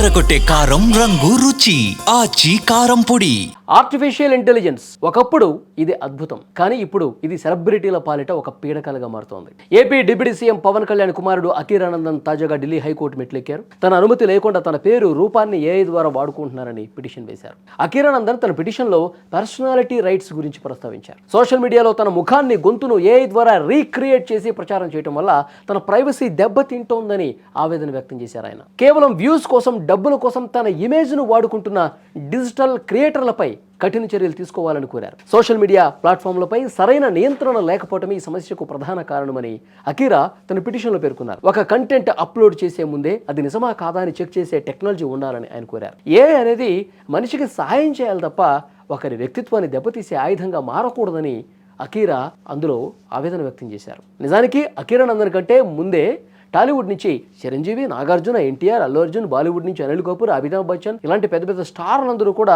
అదరకొట్టే కారం రంగు రుచి ఆచి కారం పొడి. ఆర్టిఫిషియల్ ఇంటెలిజెన్స్ ఒకప్పుడు ఇది అద్భుతం, కానీ ఇప్పుడు ఇది సెలబ్రిటీల పాలిట ఒక పీడకలుగా మారుతోంది. AP deputy CM Pawan Kalyan కుమారుడు అఖిరానందన్ తాజాగా ఢిల్లీ హైకోర్టు మెట్లెక్కారు. తన అనుమతి లేకుండా తన పేరు రూపాన్ని ఏఐ ద్వారా వాడుకుంటున్నారని పిటిషన్ వేశారు. అఖిరానందన్ తన పిటిషన్లో పర్సనాలిటీ రైట్స్ గురించి ప్రస్తావించారు. సోషల్ మీడియాలో తన ముఖాన్ని గొంతును ఏఐ ద్వారా రీక్రియేట్ చేసి ప్రచారం చేయడం వల్ల తన ప్రైవసీ దెబ్బతింటోందని ఆవేదన వ్యక్తం చేశారు ఆయన. కేవలం వ్యూస్ కోసం, డబ్బుల కోసం తన ఇమేజ్ను వాడుకుంటున్న డిజిటల్ క్రియేటర్లపై కఠిన చర్యలు తీసుకోవాలని కోరారు. సోషల్ మీడియా ప్లాట్ఫామ్లపై సరైన నియంత్రణ లేకపోవటమే ఈ సమస్యకు ప్రధాన కారణమని అఖీరా తన పిటిషన్లో పేర్కొన్నారు. ఒక కంటెంట్ అప్లోడ్ చేసే ముందే అది నిజమా కాదా అని చెక్ చేసే టెక్నాలజీ ఉండాలని ఆయన కోరారు. ఏఐ అనేది మనిషికి సహాయం చేయాలి తప్ప ఒకరి వ్యక్తిత్వాన్ని దెబ్బతీసే ఆయుధంగా మారకూడదని అఖీరా అందులో ఆవేదన వ్యక్తం చేశారు. నిజానికి అఖీరానందన్ కంటే ముందే టాలీవుడ్ నుంచి చిరంజీవి, నాగార్జున, ఎన్టీఆర్, అల్లు అర్జున్, బాలీవుడ్ నుంచి అనిల్ కపూర్, అమితాబ్ బచ్చన్ ఇలాంటి పెద్ద పెద్ద స్టార్లందరూ కూడా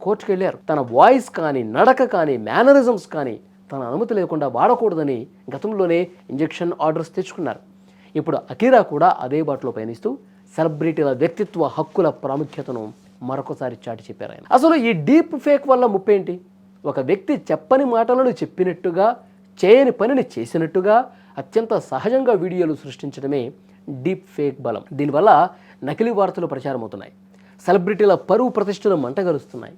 కోర్టుకు వెళ్ళారు. తన వాయిస్ కానీ, నడక కానీ, మేనరిజమ్స్ కానీ తన అనుమతి లేకుండా వాడకూడదని గతంలోనే ఇంజెక్షన్ ఆర్డర్స్ తెచ్చుకున్నారు. ఇప్పుడు అఖీరా కూడా అదే బాటలో పయనిస్తూ సెలబ్రిటీల వ్యక్తిత్వ హక్కుల ప్రాముఖ్యతను మరొకసారి చాటి చెప్పారు ఆయన. అసలు ఈ డీప్ ఫేక్ వల్ల ముప్పేంటి? ఒక వ్యక్తి చెప్పని మాటలను చెప్పినట్టుగా, చేయని పనిని చేసినట్టుగా అత్యంత సహజంగా వీడియోలు సృష్టించడమే డీప్ ఫేక్ బలం. దీనివల్ల నకిలీ వార్తలు ప్రచారమవుతున్నాయి, సెలబ్రిటీల పరువు ప్రతిష్టలు మంటగలుస్తున్నాయి.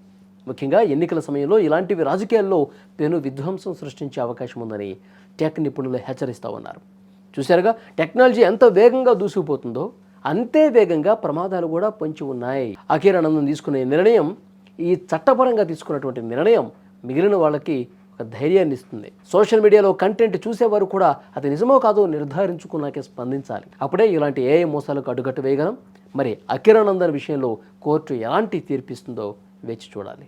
ముఖ్యంగా ఎన్నికల సమయంలో ఇలాంటివి రాజకీయాల్లో పెను విధ్వంసం సృష్టించే అవకాశం ఉందని టెక్ నిపుణులు హెచ్చరిస్తూ ఉన్నారు. చూశారుగా, టెక్నాలజీ ఎంత వేగంగా దూసుకుపోతుందో అంతే వేగంగా ప్రమాదాలు కూడా పొంచి ఉన్నాయి. అఖీరానందన్ తీసుకునే నిర్ణయం, ఈ చట్టపరంగా తీసుకున్నటువంటి నిర్ణయం మిగిలిన వాళ్ళకి ఒక ధైర్యాన్ని ఇస్తుంది. సోషల్ మీడియాలో కంటెంట్ చూసేవారు కూడా అది నిజమో కాదో నిర్ధారించుకున్నాకే స్పందించాలి. అప్పుడే ఇలాంటి ఏఐ మోసాలకు అడ్డుకట్ట వేయగలం. మరి అఖీరానందన్ విషయంలో కోర్టు ఎలాంటి తీర్పిస్తుందో వేచి చూడాలి.